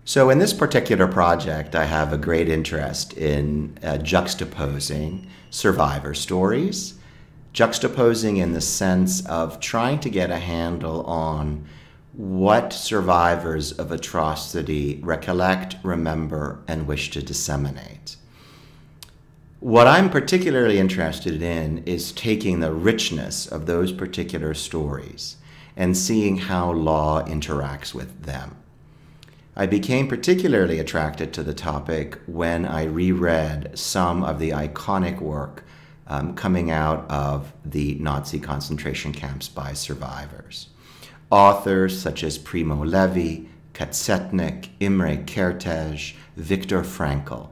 So in this particular project, I have a great interest in juxtaposing survivor stories, juxtaposing in the sense of trying to get a handle on what survivors of atrocity recollect, remember, and wish to disseminate. What I'm particularly interested in is taking the richness of those particular stories and seeing how law interacts with them. I became particularly attracted to the topic when I reread some of the iconic work coming out of the Nazi concentration camps by survivors. Authors such as Primo Levi, Ka-Tzetnik, Imre Kertesz, Viktor Frankl.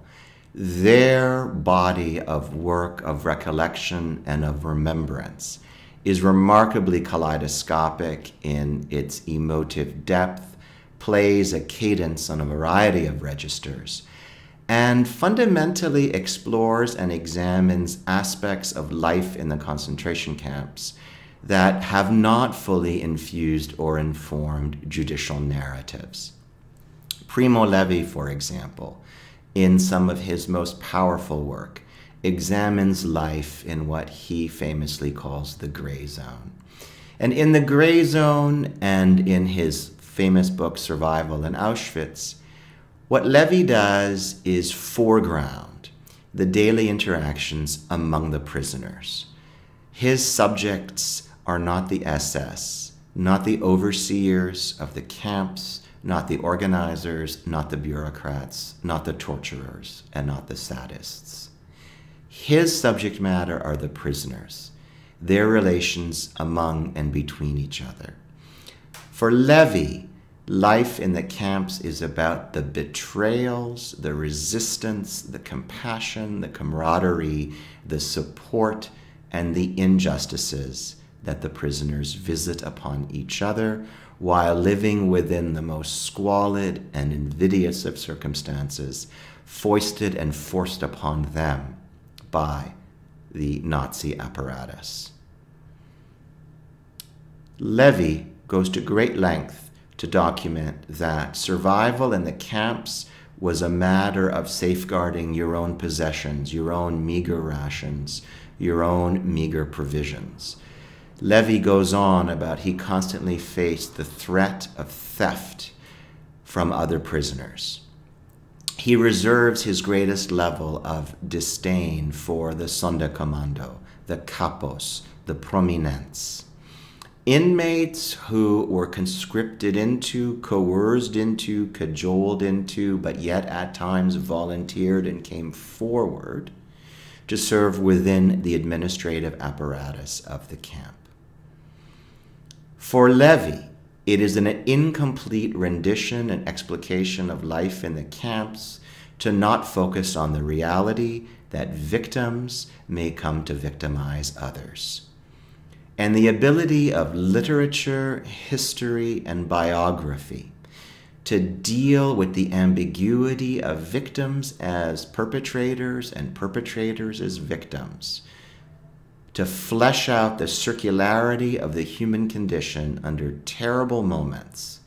Their body of work, of recollection, and of remembrance is remarkably kaleidoscopic in its emotive depth, plays a cadence on a variety of registers, and fundamentally explores and examines aspects of life in the concentration camps that have not fully infused or informed judicial narratives. Primo Levi, for example, in some of his most powerful work, examines life in what he famously calls the gray zone. And in the gray zone, and in his famous book, Survival in Auschwitz, what Levi does is foreground the daily interactions among the prisoners. His subjects are not the SS, not the overseers of the camps, not the organizers, not the bureaucrats, not the torturers, and not the sadists. His subject matter are the prisoners, their relations among and between each other. For Levi, life in the camps is about the betrayals, the resistance, the compassion, the camaraderie, the support, and the injustices that the prisoners visit upon each other while living within the most squalid and invidious of circumstances, foisted and forced upon them by the Nazi apparatus. Levi goes to great length to document that survival in the camps was a matter of safeguarding your own possessions, your own meager rations, your own meager provisions. Levi goes on about he constantly faced the threat of theft from other prisoners. He reserves his greatest level of disdain for the Sonderkommando, the Kapos, the Prominents. Inmates who were conscripted into, coerced into, cajoled into, but yet at times volunteered and came forward to serve within the administrative apparatus of the camp. For Levi, it is an incomplete rendition and explication of life in the camps to not focus on the reality that victims may come to victimize others. And the ability of literature, history, and biography to deal with the ambiguity of victims as perpetrators and perpetrators as victims, to flesh out the circularity of the human condition under terrible moments,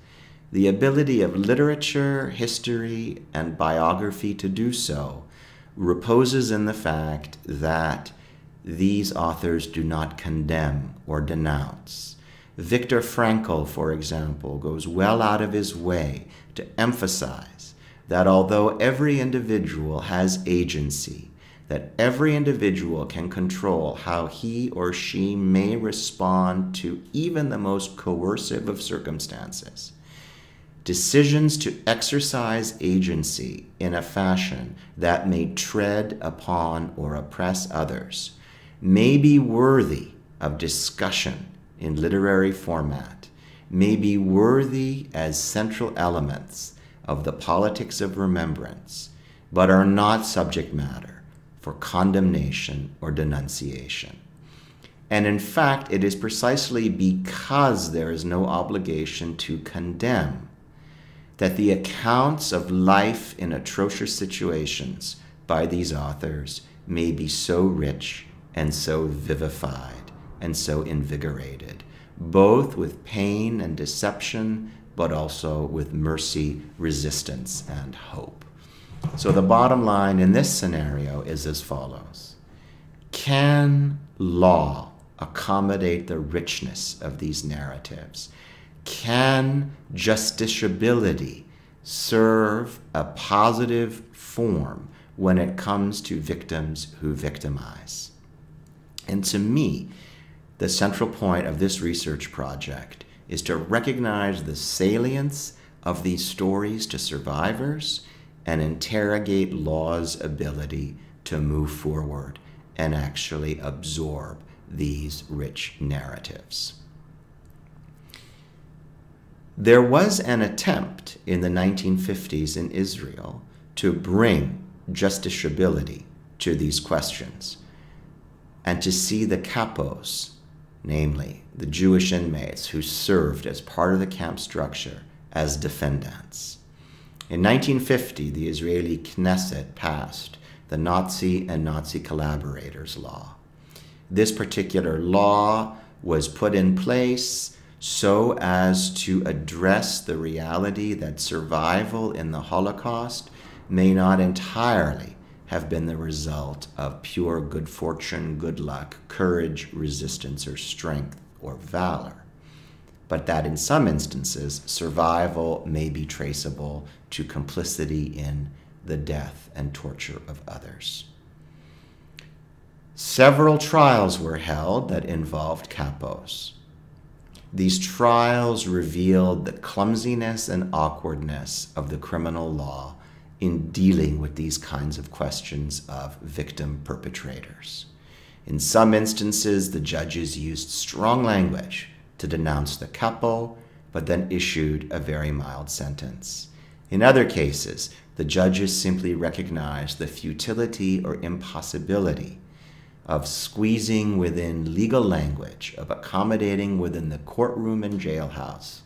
the ability of literature, history, and biography to do so reposes in the fact that these authors do not condemn or denounce. Viktor Frankl, for example, goes well out of his way to emphasize that although every individual has agency, that every individual can control how he or she may respond to even the most coercive of circumstances, decisions to exercise agency in a fashion that may tread upon or oppress others may be worthy of discussion in literary format, may be worthy as central elements of the politics of remembrance, but are not subject matter for condemnation or denunciation. And in fact, it is precisely because there is no obligation to condemn that the accounts of life in atrocious situations by these authors may be so rich and so vivified and so invigorated, both with pain and deception, but also with mercy, resistance, and hope. So the bottom line in this scenario is as follows. Can law accommodate the richness of these narratives? Can justiciability serve a positive form when it comes to victims who victimize? And to me, the central point of this research project is to recognize the salience of these stories to survivors and interrogate law's ability to move forward and actually absorb these rich narratives. There was an attempt in the 1950s in Israel to bring justiciability to these questions and to see the Kapos, namely the Jewish inmates who served as part of the camp structure, as defendants. In 1950, the Israeli Knesset passed the Nazi and Nazi collaborators law. This particular law was put in place so as to address the reality that survival in the Holocaust may not entirely have been the result of pure good fortune, good luck, courage, resistance, or strength, or valor, but that in some instances, survival may be traceable to complicity in the death and torture of others. Several trials were held that involved Kapos. These trials revealed the clumsiness and awkwardness of the criminal law in dealing with these kinds of questions of victim-perpetrators. In some instances, the judges used strong language to denounce the Kapo, but then issued a very mild sentence. In other cases, the judges simply recognized the futility or impossibility of squeezing within legal language, of accommodating within the courtroom and jailhouse,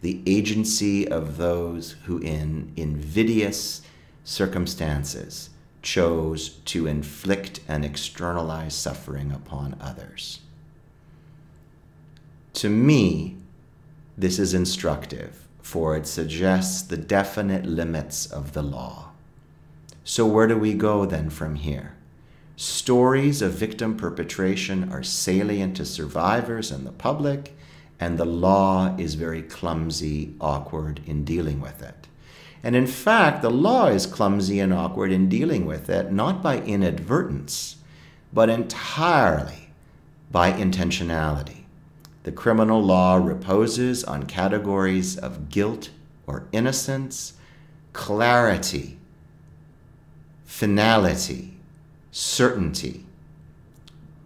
the agency of those who in invidious circumstances chose to inflict and externalize suffering upon others. To me, this is instructive, for it suggests the definite limits of the law. So where do we go then from here? Stories of victim perpetration are salient to survivors and the public, and the law is very clumsy, awkward in dealing with it. And in fact, the law is clumsy and awkward in dealing with it, not by inadvertence, but entirely by intentionality. The criminal law reposes on categories of guilt or innocence, clarity, finality, certainty.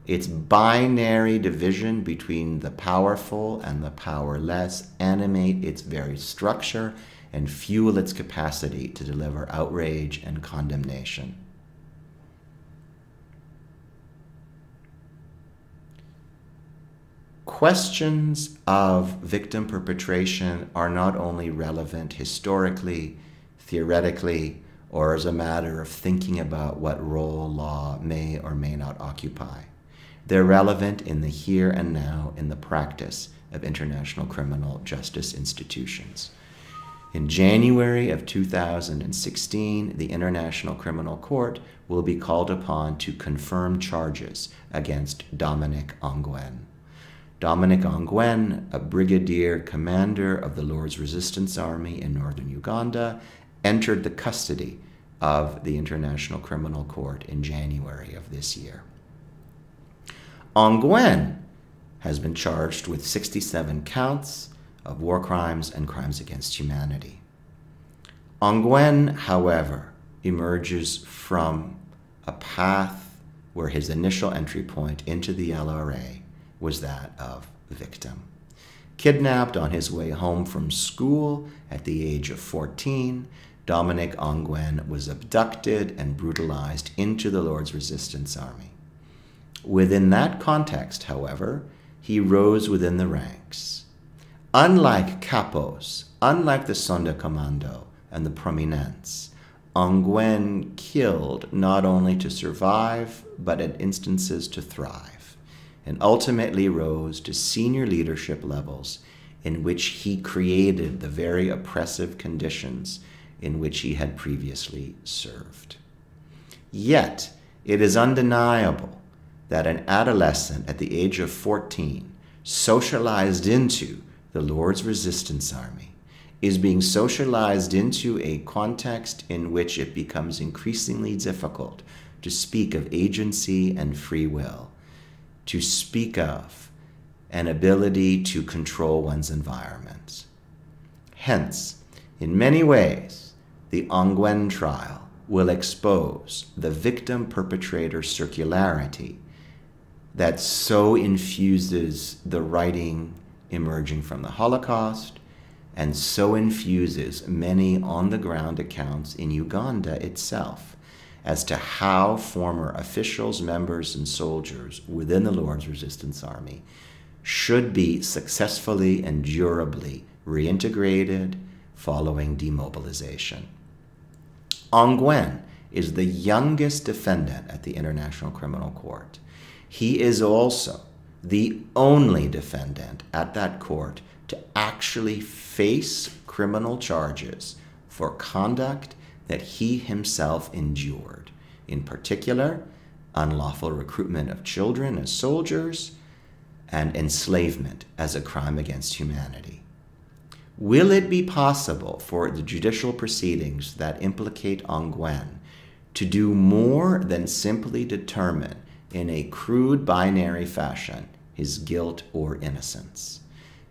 Its binary division between the powerful and the powerless animate its very structure and fuel its capacity to deliver outrage and condemnation. Questions of victim perpetration are not only relevant historically, theoretically, or as a matter of thinking about what role law may or may not occupy. They're relevant in the here and now in the practice of international criminal justice institutions. In January of 2016, the International Criminal Court will be called upon to confirm charges against Dominic Ongwen. Dominic Ongwen, a brigadier commander of the Lord's Resistance Army in northern Uganda, entered the custody of the International Criminal Court in January of this year. Ongwen has been charged with 67 counts of war crimes and crimes against humanity. Ongwen, however, emerges from a path where his initial entry point into the LRA was that of victim. Kidnapped on his way home from school at the age of 14, Dominic Ongwen was abducted and brutalized into the Lord's Resistance Army. Within that context, however, he rose within the ranks. Unlike Kapos, unlike the Sonderkommando and the Prominenz, Ongwen killed not only to survive, but at instances to thrive, and ultimately rose to senior leadership levels in which he created the very oppressive conditions in which he had previously served. Yet, it is undeniable that an adolescent at the age of 14, socialized into the Lord's Resistance Army, is being socialized into a context in which it becomes increasingly difficult to speak of agency and free will, to speak of an ability to control one's environment. Hence, in many ways, the Ongwen trial will expose the victim-perpetrator circularity that so infuses the writing emerging from the Holocaust and so infuses many on-the-ground accounts in Uganda itself as to how former officials, members, and soldiers within the Lord's Resistance Army should be successfully and durably reintegrated following demobilization. Ongwen is the youngest defendant at the International Criminal Court. He is also the only defendant at that court to actually face criminal charges for conduct that he himself endured, in particular, unlawful recruitment of children as soldiers and enslavement as a crime against humanity. Will it be possible for the judicial proceedings that implicate Ongwen to do more than simply determine in a crude binary fashion his guilt or innocence?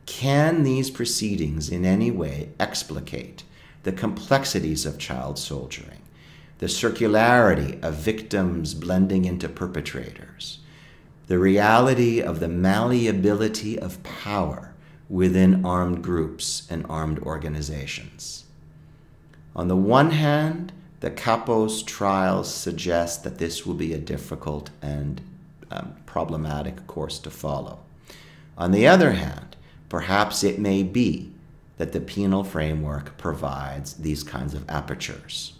Can these proceedings in any way explicate the complexities of child soldiering, the circularity of victims blending into perpetrators, the reality of the malleability of power within armed groups and armed organizations? On the one hand, the Kapo's trials suggest that this will be a difficult and problematic course to follow. On the other hand, perhaps it may be that the penal framework provides these kinds of apertures.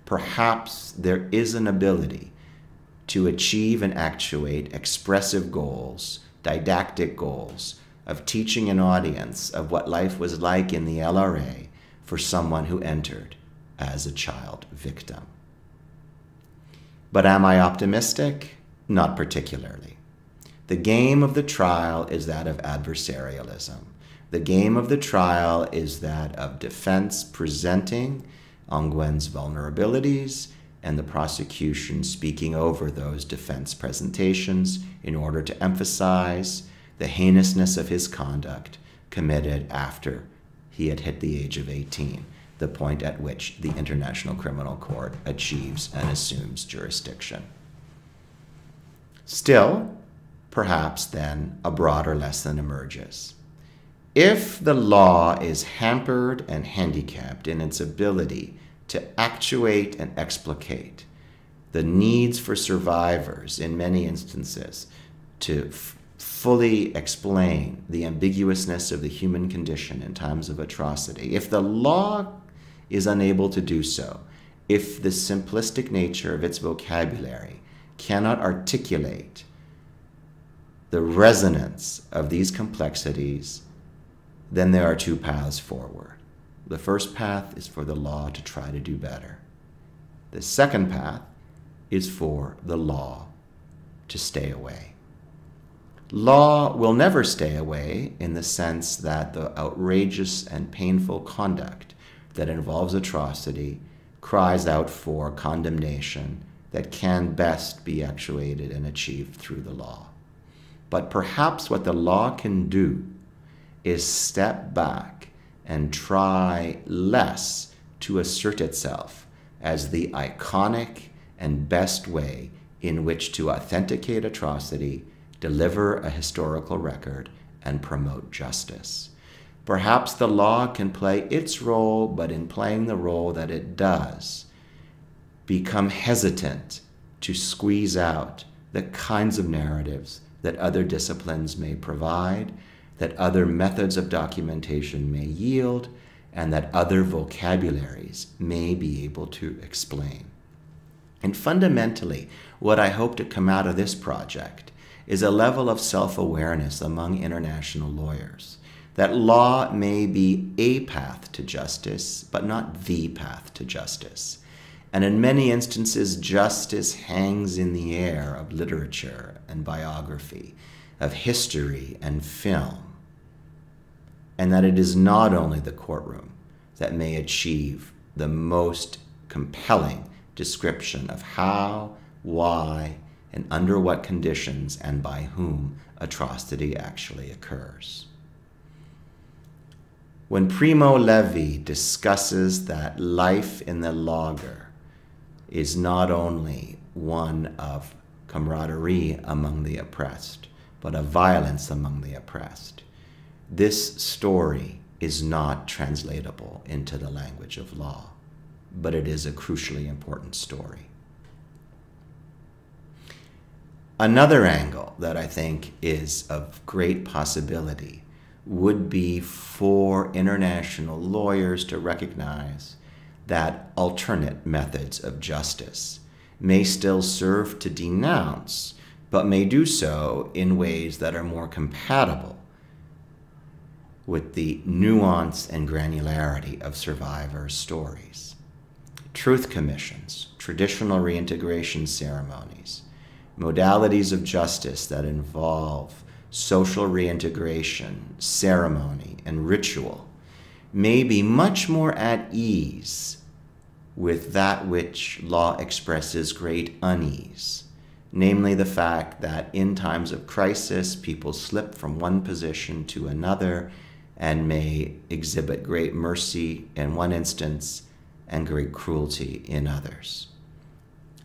Perhaps there is an ability to achieve and actuate expressive goals, didactic goals, of teaching an audience of what life was like in the LRA for someone who entered as a child victim. But am I optimistic? Not particularly. The game of the trial is that of adversarialism. The game of the trial is that of defense presenting Ongwen's vulnerabilities and the prosecution speaking over those defense presentations in order to emphasize the heinousness of his conduct committed after he had hit the age of 18, the point at which the International Criminal Court achieves and assumes jurisdiction. Still, perhaps then a broader lesson emerges. If the law is hampered and handicapped in its ability to actuate and explicate the needs for survivors in many instances to fully explain the ambiguousness of the human condition in times of atrocity, if the law is unable to do so, if the simplistic nature of its vocabulary cannot articulate the resonance of these complexities, then there are two paths forward. The first path is for the law to try to do better. The second path is for the law to stay away. Law will never stay away in the sense that the outrageous and painful conduct that involves atrocity cries out for condemnation that can best be actuated and achieved through the law. But perhaps what the law can do is step back and try less to assert itself as the iconic and best way in which to authenticate atrocity, deliver a historical record, and promote justice. Perhaps the law can play its role, but in playing the role that it does, become hesitant to squeeze out the kinds of narratives that other disciplines may provide, that other methods of documentation may yield, and that other vocabularies may be able to explain. And fundamentally, what I hope to come out of this project is a level of self-awareness among international lawyers that law may be a path to justice, but not the path to justice. And in many instances, justice hangs in the air of literature and biography, of history and film, and that it is not only the courtroom that may achieve the most compelling description of how, why, and under what conditions and by whom atrocity actually occurs. When Primo Levi discusses that life in the lager is not only one of camaraderie among the oppressed, but of violence among the oppressed, this story is not translatable into the language of law, but it is a crucially important story. Another angle that I think is of great possibility would be for international lawyers to recognize that alternate methods of justice may still serve to denounce, but may do so in ways that are more compatible with the nuance and granularity of survivors' stories. Truth commissions, traditional reintegration ceremonies, modalities of justice that involve social reintegration, ceremony, and ritual may be much more at ease with that which law expresses great unease, namely the fact that in times of crisis, people slip from one position to another and may exhibit great mercy in one instance and great cruelty in others.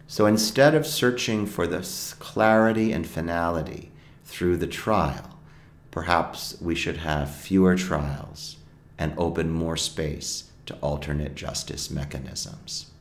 So instead of searching for this clarity and finality through the trial, perhaps we should have fewer trials and open more space to alternate justice mechanisms.